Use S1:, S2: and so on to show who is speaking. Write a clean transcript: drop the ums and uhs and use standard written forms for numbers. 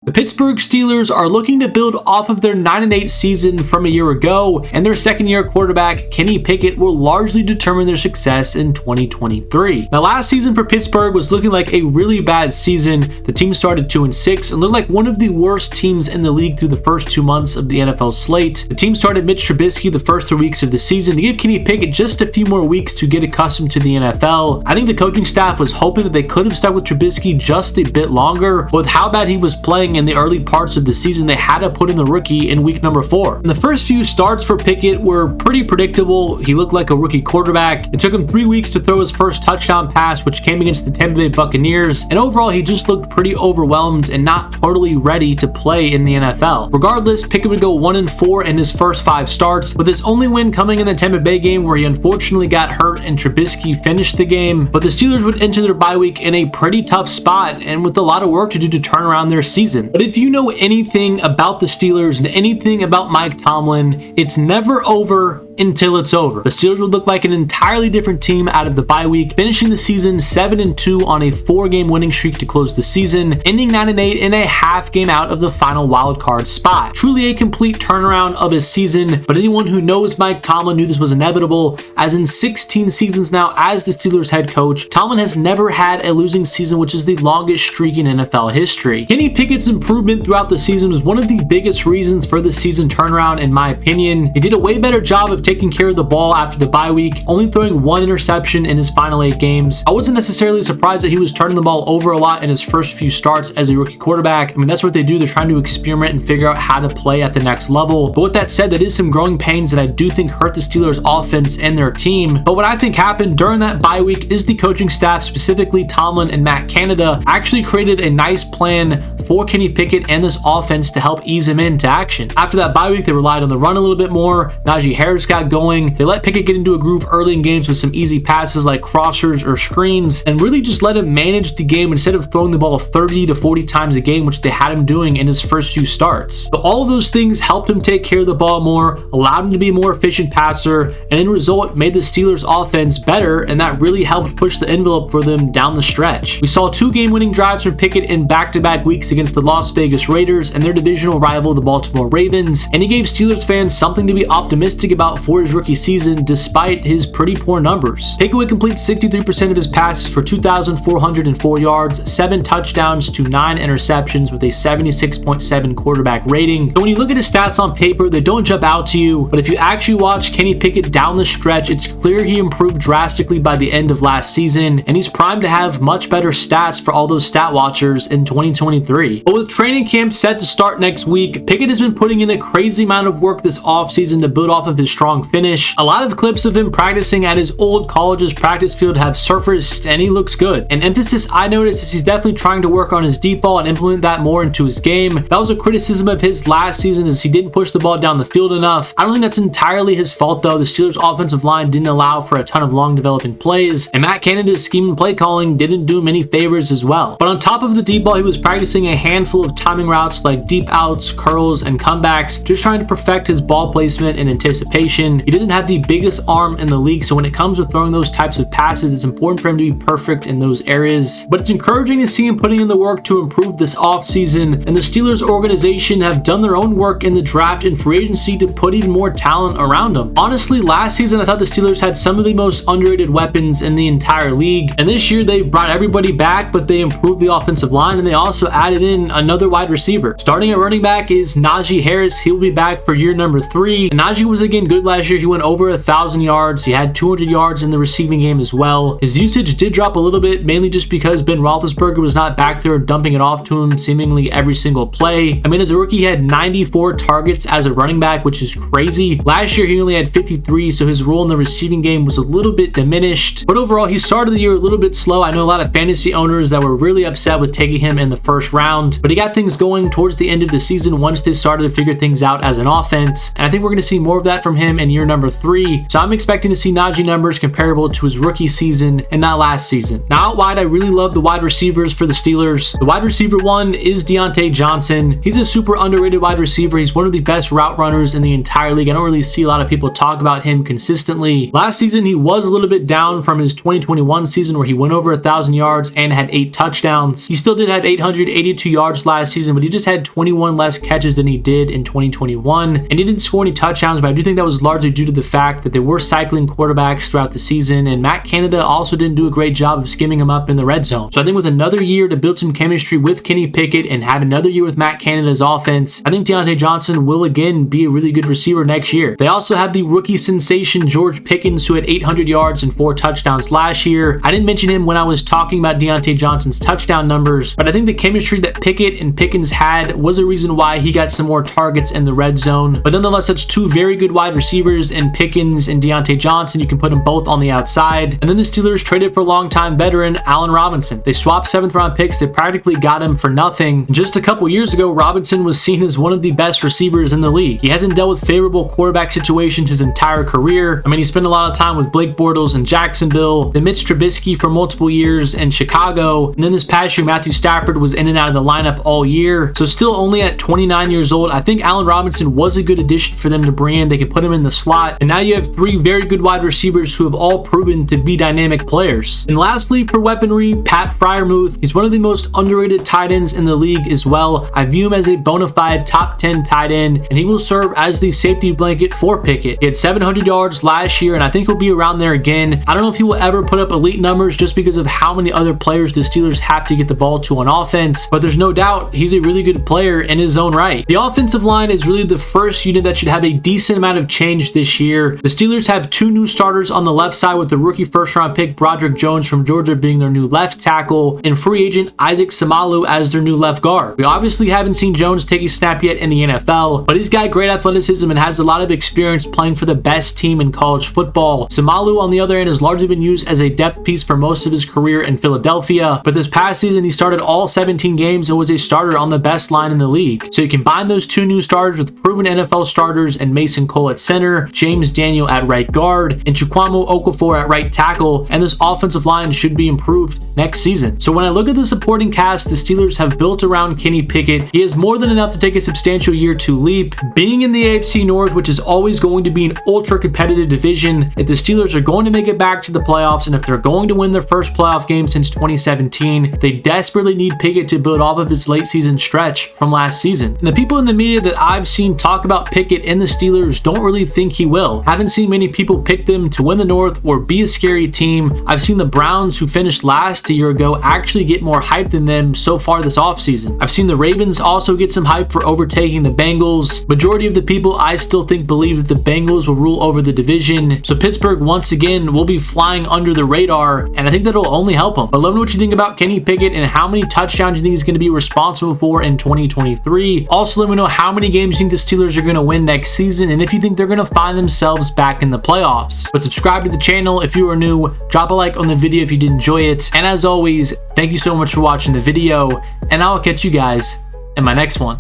S1: The Pittsburgh Steelers are looking to build off of their 9-8 season from a year ago, and their second-year quarterback, Kenny Pickett, will largely determine their success in 2023. Now, last season for Pittsburgh was looking like a really bad season. The team started 2-6 and looked like one of the worst teams in the league through the first 2 months of the NFL slate. The team started Mitch Trubisky the first 3 weeks of the season to give Kenny Pickett just a few more weeks to get accustomed to the NFL. I think the coaching staff was hoping that they could have stuck with Trubisky just a bit longer, but with how bad he was playing in the early parts of the season, they had to put in the rookie in week number 4. And the first few starts for Pickett were pretty predictable. He looked like a rookie quarterback. It took him 3 weeks to throw his first touchdown pass, which came against the Tampa Bay Buccaneers. And overall, he just looked pretty overwhelmed and not totally ready to play in the NFL. Regardless, Pickett would go 1-4 in his first 5 starts, with his only win coming in the Tampa Bay game where he unfortunately got hurt and Trubisky finished the game. But the Steelers would enter their bye week in a pretty tough spot and with a lot of work to do to turn around their season. But if you know anything about the Steelers and anything about Mike Tomlin, it's never over until it's over. The Steelers would look like an entirely different team out of the bye week, finishing the season 7-2 on a 4-game winning streak to close the season, ending 9-8 and a half game out of the final wildcard spot. Truly a complete turnaround of his season, but anyone who knows Mike Tomlin knew this was inevitable, as in 16 seasons now as the Steelers head coach, Tomlin has never had a losing season, which is the longest streak in NFL history. Kenny Pickett's improvement throughout the season was one of the biggest reasons for the season turnaround, in my opinion. He did a way better job of taking care of the ball after the bye week, only throwing 1 interception in his final 8 games. I wasn't necessarily surprised that he was turning the ball over a lot in his first few starts as a rookie quarterback. I mean, that's what they do. They're trying to experiment and figure out how to play at the next level. But with that said, that is some growing pains that I do think hurt the Steelers offense and their team. But what I think happened during that bye week is the coaching staff, specifically Tomlin and Matt Canada, actually created a nice plan for Kenny Pickett and this offense to help ease him into action. After that bye week, they relied on the run a little bit more. Najee Harris got going. They let Pickett get into a groove early in games with some easy passes like crossers or screens, and really just let him manage the game instead of throwing the ball 30 to 40 times a game, which they had him doing in his first few starts. So all of those things helped him take care of the ball more, allowed him to be a more efficient passer, and in result made the Steelers offense better, and that really helped push the envelope for them down the stretch. We saw 2 game-winning drives from Pickett in back-to-back weeks against the Las Vegas Raiders and their divisional rival, the Baltimore Ravens, and he gave Steelers fans something to be optimistic about for his rookie season despite his pretty poor numbers. Pickett would complete 63% of his passes for 2,404 yards, 7 touchdowns to 9 interceptions with a 76.7 quarterback rating. So when you look at his stats on paper, they don't jump out to you, but if you actually watch Kenny Pickett down the stretch, it's clear he improved drastically by the end of last season, and he's primed to have much better stats for all those stat watchers in 2023. But with training camp set to start next week, Pickett has been putting in a crazy amount of work this offseason to build off of his strong finish. A lot of clips of him practicing at his old college's practice field have surfaced, and he looks good. An emphasis I noticed is he's definitely trying to work on his deep ball and implement that more into his game. That was a criticism of his last season, as he didn't push the ball down the field enough. I don't think that's entirely his fault though. The Steelers offensive line didn't allow for a ton of long developing plays, and Matt Canada's scheme and play calling didn't do him any favors as well. But on top of the deep ball, he was practicing a handful of timing routes like deep outs, curls, and comebacks, just trying to perfect his ball placement and anticipation. He doesn't have the biggest arm in the league, so when it comes to throwing those types of passes, it's important for him to be perfect in those areas. But it's encouraging to see him putting in the work to improve this offseason, and the Steelers organization have done their own work in the draft and free agency to put even more talent around him. Honestly, last season I thought the Steelers had some of the most underrated weapons in the entire league, and this year they brought everybody back, but they improved the offensive line, and they also added in another wide receiver. Starting at running back is Najee Harris. He will be back for year number 3, and Najee was again good last year. He went over 1,000 yards. He had 200 yards in the receiving game as well. His usage did drop a little bit, mainly just because Ben Roethlisberger was not back there dumping it off to him seemingly every single play. I mean, as a rookie, he had 94 targets as a running back, which is crazy. Last year, he only had 53, so his role in the receiving game was a little bit diminished. But overall, he started the year a little bit slow. I know a lot of fantasy owners that were really upset with taking him in the first round, but he got things going towards the end of the season once they started to figure things out as an offense. And I think we're going to see more of that from him in year number 3, so I'm expecting to see Najee numbers comparable to his rookie season and not last season. Now out wide, I really love the wide receivers for the Steelers. The wide receiver one is Deontay Johnson. He's a super underrated wide receiver. He's one of the best route runners in the entire league. I don't really see a lot of people talk about him consistently. Last season, he was a little bit down from his 2021 season where he went over 1,000 yards and had 8 touchdowns. He still did have 882 yards last season, but he just had 21 less catches than he did in 2021, and he didn't score any touchdowns, but I do think that was largely due to the fact that they were cycling quarterbacks throughout the season, and Matt Canada also didn't do a great job of skimming him up in the red zone. So I think with another year to build some chemistry with Kenny Pickett and have another year with Matt Canada's offense, I think Deontay Johnson will again be a really good receiver next year. They also have the rookie sensation George Pickens, who had 800 yards and 4 touchdowns last year. I didn't mention him when I was talking about Deontay Johnson's touchdown numbers, but I think the chemistry that Pickett and Pickens had was a reason why he got some more targets in the red zone. But nonetheless, that's 2 very good wide receivers in Pickens and Deontay Johnson. You can put them both on the outside. And then the Steelers traded for longtime veteran Allen Robinson. They swapped 7th round picks. They practically got him for nothing. And just a couple years ago, Robinson was seen as one of the best receivers in the league. He hasn't dealt with favorable quarterback situations his entire career. I mean, he spent a lot of time with Blake Bortles in Jacksonville, then Mitch Trubisky for multiple years in Chicago, and then this past year, Matthew Stafford was in and out of the lineup all year. So still only at 29 years old, I think Allen Robinson was a good addition for them to bring in. They can put him in the slot, and now you have 3 very good wide receivers who have all proven to be dynamic players. And lastly, for weaponry, Pat Freiermuth. He's one of the most underrated tight ends in the league as well. I view him as a bona fide top 10 tight end, and he will serve as the safety blanket for Pickett. He had 700 yards last year, and I think he'll be around there again. I don't know if he will ever put up elite numbers just because of how many other players the Steelers have to get the ball to on offense, but there's no doubt he's a really good player in his own right. The offensive line is really the first unit that should have a decent amount of change this year. The Steelers have 2 new starters on the left side, with the rookie first-round pick Broderick Jones from Georgia being their new left tackle, and free agent Isaac Samalu as their new left guard. We obviously haven't seen Jones take a snap yet in the NFL, but he's got great athleticism and has a lot of experience playing for the best team in college football. Samalu, on the other hand, has largely been used as a depth piece for most of his career in Philadelphia, but this past season he started all 17 games and was a starter on the best line in the league. So you combine those 2 new starters with proven NFL starters and Mason Cole at center, James Daniel at right guard, and Chukwuemeka Okafor at right tackle, and this offensive line should be improved next season. So when I look at the supporting cast the Steelers have built around Kenny Pickett, he is more than enough to take a substantial year 2 leap. Being in the AFC North, which is always going to be an ultra competitive division, if the Steelers are going to make it back to the playoffs and if they're going to win their first playoff game since 2017, they desperately need Pickett to build off of his late season stretch from last season. And the people in the media that I've seen talk about Pickett and the Steelers don't really think he will. Haven't seen many people pick them to win the North or be a scary team. I've seen the Browns, who finished last a year ago, actually get more hype than them so far this offseason. I've seen the Ravens also get some hype for overtaking the Bengals. Majority of the people I still think believe that the Bengals will rule over the division. So Pittsburgh once again will be flying under the radar, and I think that'll only help them. But let me know what you think about Kenny Pickett and how many touchdowns you think he's going to be responsible for in 2023. Also, let me know how many games you think the Steelers are going to win next season, and if you think they're going to find themselves back in the playoffs. But subscribe to the channel if you are new, drop a like on the video if you did enjoy it, and as always, thank you so much for watching the video, and I will catch you guys in my next one.